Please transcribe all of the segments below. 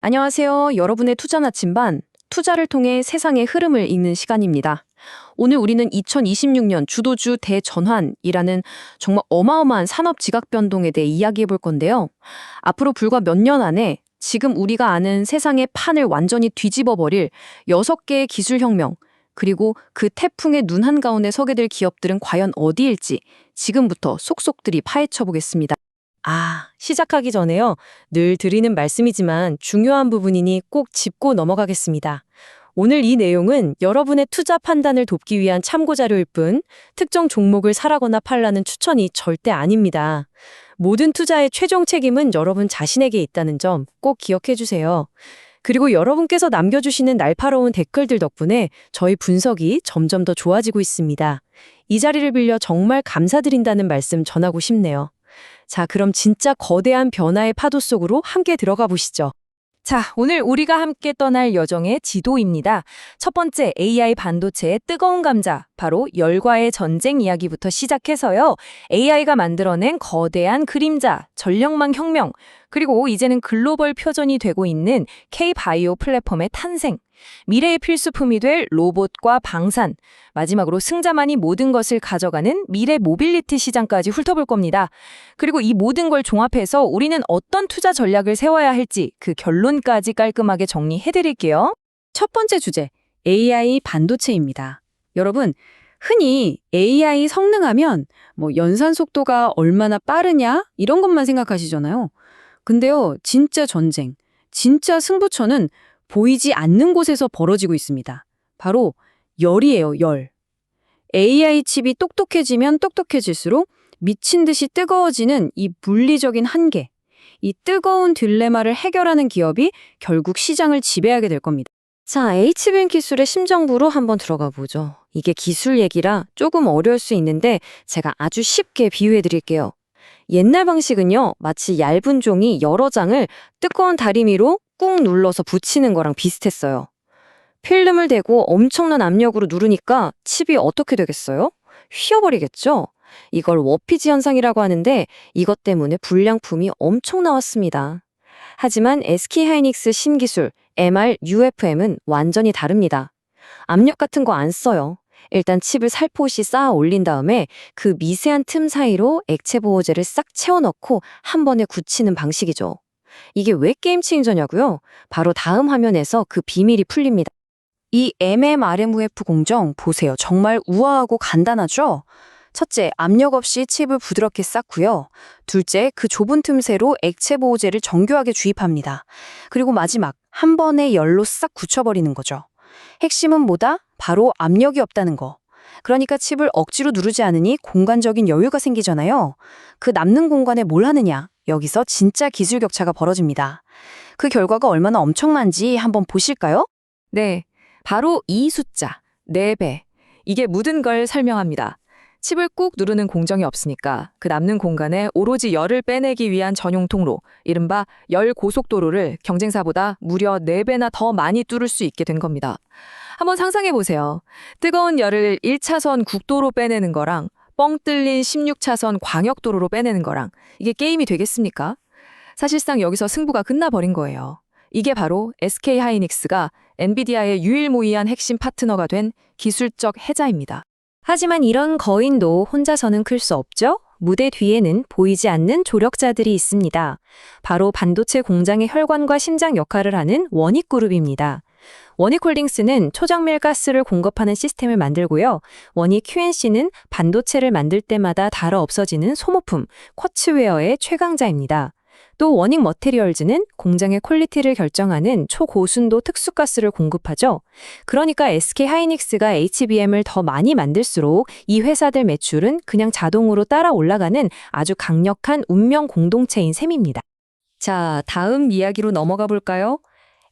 안녕하세요. 여러분의 투자 나침반, 투자를 통해 세상의 흐름을 읽는 시간입니다. 오늘 우리는 2026년 주도주 대전환이라는 정말 어마어마한 산업 지각 변동에 대해 이야기해 볼 건데요. 앞으로 불과 몇 년 안에 지금 우리가 아는 세상의 판을 완전히 뒤집어 버릴 6개의 기술혁명, 그리고 그 태풍의 눈 한가운데 서게 될 기업들은 과연 어디일지 지금부터 속속들이 파헤쳐 보겠습니다. 시작하기 전에요. 늘 드리는 말씀이지만 중요한 부분이니 꼭 짚고 넘어가겠습니다. 오늘 이 내용은 여러분의 투자 판단을 돕기 위한 참고 자료일 뿐 특정 종목을 사라거나 팔라는 추천이 절대 아닙니다. 모든 투자의 최종 책임은 여러분 자신에게 있다는 점 꼭 기억해 주세요. 그리고 여러분께서 남겨주시는 날카로운 댓글들 덕분에 저희 분석이 점점 더 좋아지고 있습니다. 이 자리를 빌려 정말 감사드린다는 말씀 전하고 싶네요. 자, 그럼 진짜 거대한 변화의 파도 속으로 함께 들어가 보시죠. 자, 오늘 우리가 함께 떠날 여정의 지도입니다. 첫 번째, AI 반도체의 뜨거운 감자, 바로 열과의 전쟁 이야기부터 시작해서요. AI가 만들어낸 거대한 그림자, 전력망 혁명, 그리고 이제는 글로벌 표전이 되고 있는 K-바이오 플랫폼의 탄생, 미래의 필수품이 될 로봇과 방산, 마지막으로 승자만이 모든 것을 가져가는 미래 모빌리티 시장까지 훑어볼 겁니다. 그리고 이 모든 걸 종합해서 우리는 어떤 투자 전략을 세워야 할지 그 결론까지 깔끔하게 정리해드릴게요. 첫 번째 주제, AI 반도체입니다. 여러분, 흔히 AI 성능하면 연산 속도가 얼마나 빠르냐 이런 것만 생각하시잖아요. 근데요, 진짜 전쟁, 진짜 승부처는 보이지 않는 곳에서 벌어지고 있습니다. 바로 열이에요, 열. AI 칩이 똑똑해지면 똑똑해질수록 미친 듯이 뜨거워지는 이 물리적인 한계, 이 뜨거운 딜레마를 해결하는 기업이 결국 시장을 지배하게 될 겁니다. 자, HBM 기술의 심정부로 한번 들어가 보죠. 이게 기술 얘기라 조금 어려울 수 있는데 제가 아주 쉽게 비유해 드릴게요. 옛날 방식은요, 마치 얇은 종이 여러 장을 뜨거운 다리미로 꾹 눌러서 붙이는 거랑 비슷했어요. 필름을 대고 엄청난 압력으로 누르니까 칩이 어떻게 되겠어요? 휘어버리겠죠? 이걸 워피지 현상이라고 하는데 이것 때문에 불량품이 엄청 나왔습니다. 하지만 SK하이닉스 신기술 MR-UFM은 완전히 다릅니다. 압력 같은 거 안 써요. 일단 칩을 살포시 쌓아 올린 다음에 그 미세한 틈 사이로 액체 보호제를 싹 채워넣고 한 번에 굳히는 방식이죠. 이게 왜 게임 체인저냐고요? 바로 다음 화면에서 그 비밀이 풀립니다. 이 MMRMUF 공정 보세요. 정말 우아하고 간단하죠? 첫째, 압력 없이 칩을 부드럽게 쌓고요. 둘째, 그 좁은 틈새로 액체 보호제를 정교하게 주입합니다. 그리고 마지막, 한 번에 열로 싹 굳혀버리는 거죠. 핵심은 뭐다? 바로 압력이 없다는 거. 그러니까 칩을 억지로 누르지 않으니 공간적인 여유가 생기잖아요. 그 남는 공간에 뭘 하느냐? 여기서 진짜 기술 격차가 벌어집니다. 그 결과가 얼마나 엄청난지 한번 보실까요? 네, 바로 이 숫자, 4배. 이게 모든 걸 설명합니다. 칩을 꾹 누르는 공정이 없으니까 그 남는 공간에 오로지 열을 빼내기 위한 전용 통로, 이른바 열 고속도로를 경쟁사보다 무려 4배나 더 많이 뚫을 수 있게 된 겁니다. 한번 상상해 보세요. 뜨거운 열을 1차선 국도로 빼내는 거랑 뻥 뚫린 16차선 광역도로로 빼내는 거랑 이게 게임이 되겠습니까? 사실상 여기서 승부가 끝나버린 거예요. 이게 바로 SK하이닉스가 엔비디아의 유일무이한 핵심 파트너가 된 기술적 해자입니다. 하지만 이런 거인도 혼자서는 클 수 없죠? 무대 뒤에는 보이지 않는 조력자들이 있습니다. 바로 반도체 공장의 혈관과 심장 역할을 하는 원익그룹입니다. 원익홀딩스는 초정밀 가스를 공급하는 시스템을 만들고요. 원익 QNC는 반도체를 만들 때마다 닳아 없어지는 소모품, 쿼츠웨어의 최강자입니다. 또 원익 머테리얼즈는 공장의 퀄리티를 결정하는 초고순도 특수가스를 공급하죠. 그러니까 SK하이닉스가 HBM을 더 많이 만들수록 이 회사들 매출은 그냥 자동으로 따라 올라가는 아주 강력한 운명 공동체인 셈입니다. 자, 다음 이야기로 넘어가 볼까요?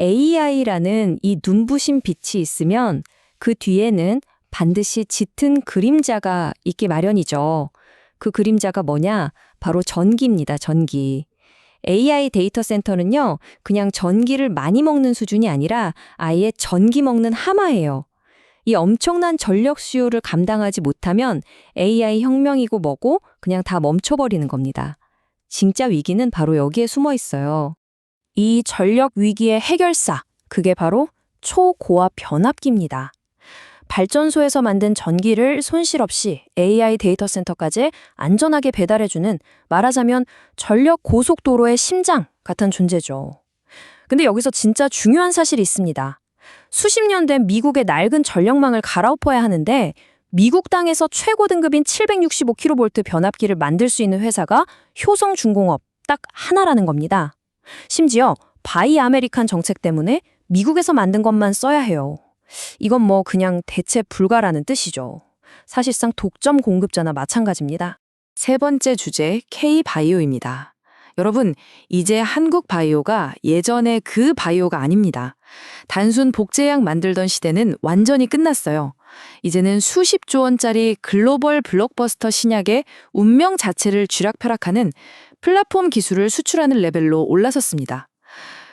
AI라는 이 눈부신 빛이 있으면 그 뒤에는 반드시 짙은 그림자가 있기 마련이죠. 그 그림자가 뭐냐? 바로 전기입니다, 전기. AI 데이터 센터는요, 그냥 전기를 많이 먹는 수준이 아니라 아예 전기 먹는 하마예요. 이 엄청난 전력 수요를 감당하지 못하면 AI 혁명이고 뭐고 그냥 다 멈춰버리는 겁니다. 진짜 위기는 바로 여기에 숨어 있어요. 이 전력 위기의 해결사, 그게 바로 초고압 변압기입니다. 발전소에서 만든 전기를 손실 없이 AI 데이터 센터까지 안전하게 배달해주는, 말하자면 전력 고속도로의 심장 같은 존재죠. 근데 여기서 진짜 중요한 사실이 있습니다. 수십 년 된 미국의 낡은 전력망을 갈아엎어야 하는데 미국 땅에서 최고 등급인 765kV 변압기를 만들 수 있는 회사가 효성중공업 딱 하나라는 겁니다. 심지어 바이 아메리칸 정책 때문에 미국에서 만든 것만 써야 해요. 이건 뭐 그냥 대체 불가라는 뜻이죠. 사실상 독점 공급자나 마찬가지입니다. 세 번째 주제, K-바이오입니다. 여러분, 이제 한국 바이오가 예전의 그 바이오가 아닙니다. 단순 복제약 만들던 시대는 완전히 끝났어요. 이제는 수십조 원짜리 글로벌 블록버스터 신약의 운명 자체를 쥐락펴락하는 플랫폼 기술을 수출하는 레벨로 올라섰습니다.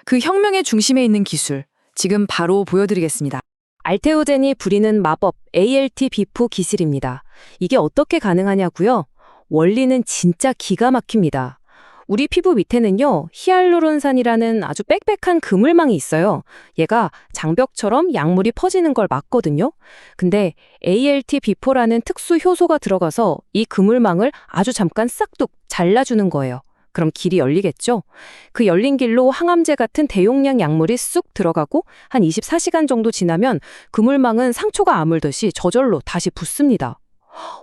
그 혁명의 중심에 있는 기술, 지금 바로 보여드리겠습니다. 알테오젠이 부리는 마법 ALT-비포 기술입니다. 이게 어떻게 가능하냐고요? 원리는 진짜 기가 막힙니다. 우리 피부 밑에는요, 히알루론산이라는 아주 빽빽한 그물망이 있어요. 얘가 장벽처럼 약물이 퍼지는 걸 막거든요. 근데 ALT-비포라는 특수 효소가 들어가서 이 그물망을 아주 잠깐 싹둑 잘라주는 거예요. 그럼 길이 열리겠죠? 그 열린 길로 항암제 같은 대용량 약물이 쑥 들어가고 한 24시간 정도 지나면 그물망은 상처가 아물듯이 저절로 다시 붓습니다.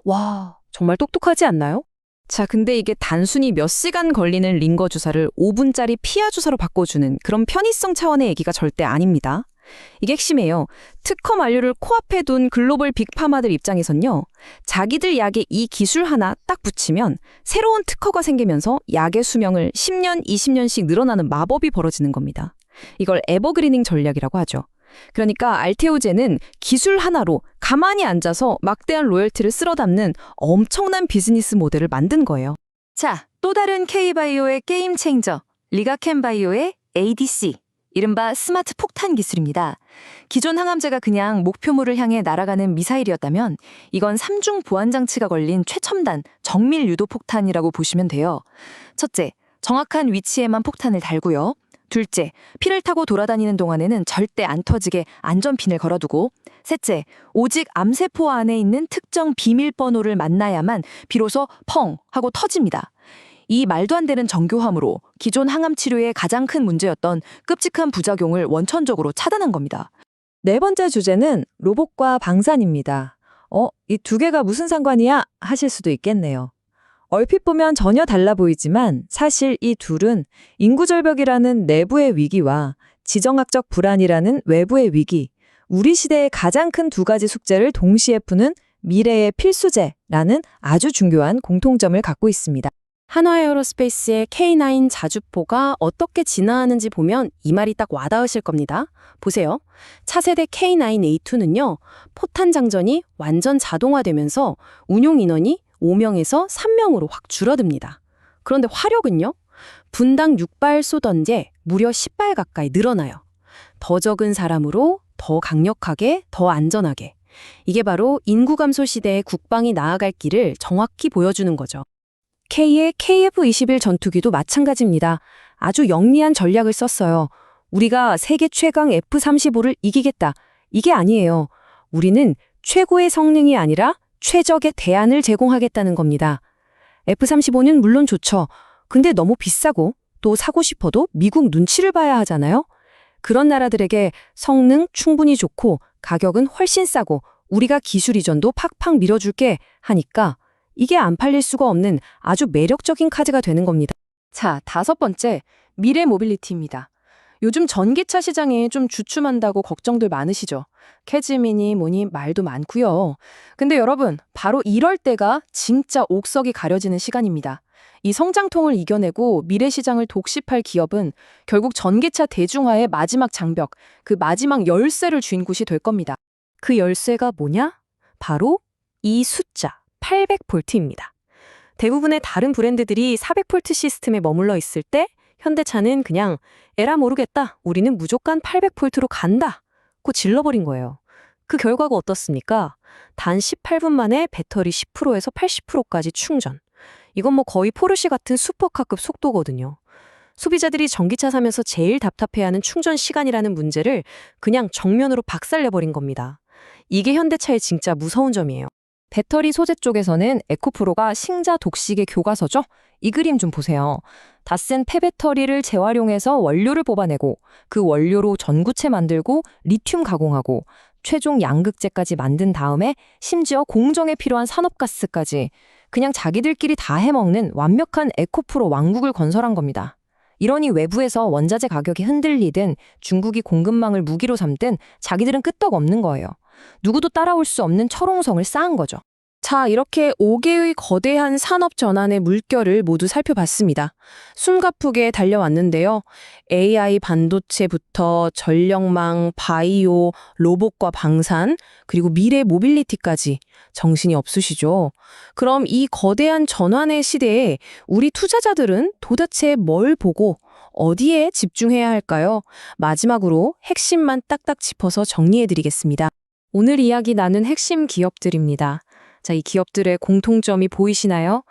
와, 정말 똑똑하지 않나요? 자, 근데 이게 단순히 몇 시간 걸리는 링거 주사를 5분짜리 피하 주사로 바꿔주는 그런 편의성 차원의 얘기가 절대 아닙니다. 이게 핵심이에요. 특허 만료를 코앞에 둔 글로벌 빅파마들 입장에선요, 자기들 약에 이 기술 하나 딱 붙이면 새로운 특허가 생기면서 약의 수명을 10년, 20년씩 늘어나는 마법이 벌어지는 겁니다. 이걸 에버그리닝 전략이라고 하죠. 그러니까 알테오젠은 기술 하나로 가만히 앉아서 막대한 로열티를 쓸어 담는 엄청난 비즈니스 모델을 만든 거예요. 자, 또 다른 K바이오의 게임 체인저, 리가켄바이오의 ADC. 이른바 스마트 폭탄 기술입니다. 기존 항암제가 그냥 목표물을 향해 날아가는 미사일이었다면 이건 3중 보안 장치가 걸린 최첨단 정밀 유도 폭탄이라고 보시면 돼요. 첫째, 정확한 위치에만 폭탄을 달고요. 둘째, 피를 타고 돌아다니는 동안에는 절대 안 터지게 안전핀을 걸어두고, 셋째, 오직 암세포 안에 있는 특정 비밀번호를 만나야만 비로소 펑 하고 터집니다. 이 말도 안 되는 정교함으로 기존 항암 치료의 가장 큰 문제였던 끔찍한 부작용을 원천적으로 차단한 겁니다. 네 번째 주제는 로봇과 방산입니다. 이 두 개가 무슨 상관이야? 하실 수도 있겠네요. 얼핏 보면 전혀 달라 보이지만 사실 이 둘은 인구절벽이라는 내부의 위기와 지정학적 불안이라는 외부의 위기, 우리 시대의 가장 큰 두 가지 숙제를 동시에 푸는 미래의 필수제라는 아주 중요한 공통점을 갖고 있습니다. 한화에어로스페이스의 K9 자주포가 어떻게 진화하는지 보면 이 말이 딱 와닿으실 겁니다. 보세요. 차세대 K9A2는요, 포탄 장전이 완전 자동화되면서 운용 인원이 5명에서 3명으로 확 줄어듭니다. 그런데 화력은요, 분당 6발 쏘던데 무려 10발 가까이 늘어나요. 더 적은 사람으로 더 강력하게, 더 안전하게. 이게 바로 인구 감소 시대의 국방이 나아갈 길을 정확히 보여주는 거죠. K의 KF-21 전투기도 마찬가지입니다. 아주 영리한 전략을 썼어요. 우리가 세계 최강 F-35를 이기겠다. 이게 아니에요. 우리는 최고의 성능이 아니라 최적의 대안을 제공하겠다는 겁니다. F-35는 물론 좋죠. 근데 너무 비싸고 또 사고 싶어도 미국 눈치를 봐야 하잖아요. 그런 나라들에게 성능 충분히 좋고 가격은 훨씬 싸고 우리가 기술 이전도 팍팍 밀어줄게 하니까 이게 안 팔릴 수가 없는 아주 매력적인 카드가 되는 겁니다. 자, 다섯 번째, 미래 모빌리티입니다. 요즘 전기차 시장에 좀 주춤한다고 걱정들 많으시죠? 캐즈미니 뭐니 말도 많고요. 근데 여러분, 바로 이럴 때가 진짜 옥석이 가려지는 시간입니다. 이 성장통을 이겨내고 미래 시장을 독식할 기업은 결국 전기차 대중화의 마지막 장벽, 그 마지막 열쇠를 쥔 곳이 될 겁니다. 그 열쇠가 뭐냐? 바로 이 숫자. 800V입니다. 대부분의 다른 브랜드들이 400V 시스템에 머물러 있을 때 현대차는 그냥 에라 모르겠다. 우리는 무조건 800V로 간다. 고 질러버린 거예요. 그 결과가 어떻습니까? 단 18분 만에 배터리 10%에서 80%까지 충전. 이건 뭐 거의 포르쉐 같은 슈퍼카급 속도거든요. 소비자들이 전기차 사면서 제일 답답해하는 충전 시간이라는 문제를 그냥 정면으로 박살내버린 겁니다. 이게 현대차의 진짜 무서운 점이에요. 배터리 소재 쪽에서는 에코프로가 신자 독식의 교과서죠? 이 그림 좀 보세요. 다 쓴 폐배터리를 재활용해서 원료를 뽑아내고 그 원료로 전구체 만들고 리튬 가공하고 최종 양극재까지 만든 다음에 심지어 공정에 필요한 산업가스까지 그냥 자기들끼리 다 해먹는 완벽한 에코프로 왕국을 건설한 겁니다. 이러니 외부에서 원자재 가격이 흔들리든 중국이 공급망을 무기로 삼든 자기들은 끄떡없는 거예요. 누구도 따라올 수 없는 철옹성을 쌓은 거죠. 자, 이렇게 5개의 거대한 산업 전환의 물결을 모두 살펴봤습니다. 숨가쁘게 달려왔는데요. AI 반도체부터 전력망, 바이오, 로봇과 방산, 그리고 미래 모빌리티까지 정신이 없으시죠? 그럼 이 거대한 전환의 시대에 우리 투자자들은 도대체 뭘 보고 어디에 집중해야 할까요? 마지막으로 핵심만 딱딱 짚어서 정리해드리겠습니다. 오늘 이야기 나눈 핵심 기업들입니다. 자, 이 기업들의 공통점이 보이시나요?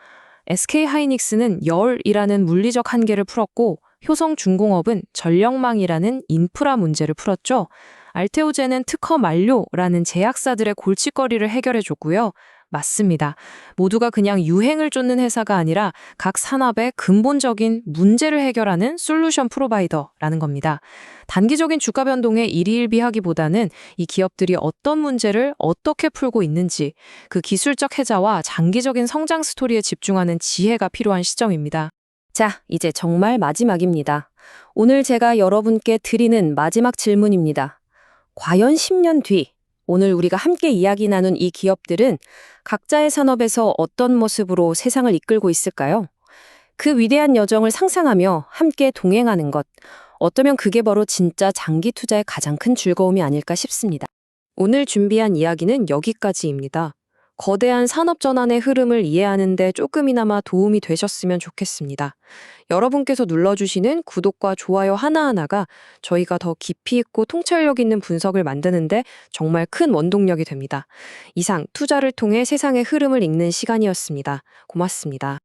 SK하이닉스는 열이라는 물리적 한계를 풀었고 효성중공업은 전력망이라는 인프라 문제를 풀었죠. 알테오젠은 특허 만료라는 제약사들의 골칫거리를 해결해줬고요. 맞습니다. 모두가 그냥 유행을 쫓는 회사가 아니라 각 산업의 근본적인 문제를 해결하는 솔루션 프로바이더라는 겁니다. 단기적인 주가 변동에 일희일비하기보다는 이 기업들이 어떤 문제를 어떻게 풀고 있는지 그 기술적 해자와 장기적인 성장 스토리에 집중하는 지혜가 필요한 시점입니다. 자, 이제 정말 마지막입니다. 오늘 제가 여러분께 드리는 마지막 질문입니다. 과연 10년 뒤 오늘 우리가 함께 이야기 나눈 이 기업들은 각자의 산업에서 어떤 모습으로 세상을 이끌고 있을까요? 그 위대한 여정을 상상하며 함께 동행하는 것, 어쩌면 그게 바로 진짜 장기 투자의 가장 큰 즐거움이 아닐까 싶습니다. 오늘 준비한 이야기는 여기까지입니다. 거대한 산업 전환의 흐름을 이해하는 데 조금이나마 도움이 되셨으면 좋겠습니다. 여러분께서 눌러주시는 구독과 좋아요 하나하나가 저희가 더 깊이 있고 통찰력 있는 분석을 만드는데 정말 큰 원동력이 됩니다. 이상 투자를 통해 세상의 흐름을 읽는 시간이었습니다. 고맙습니다.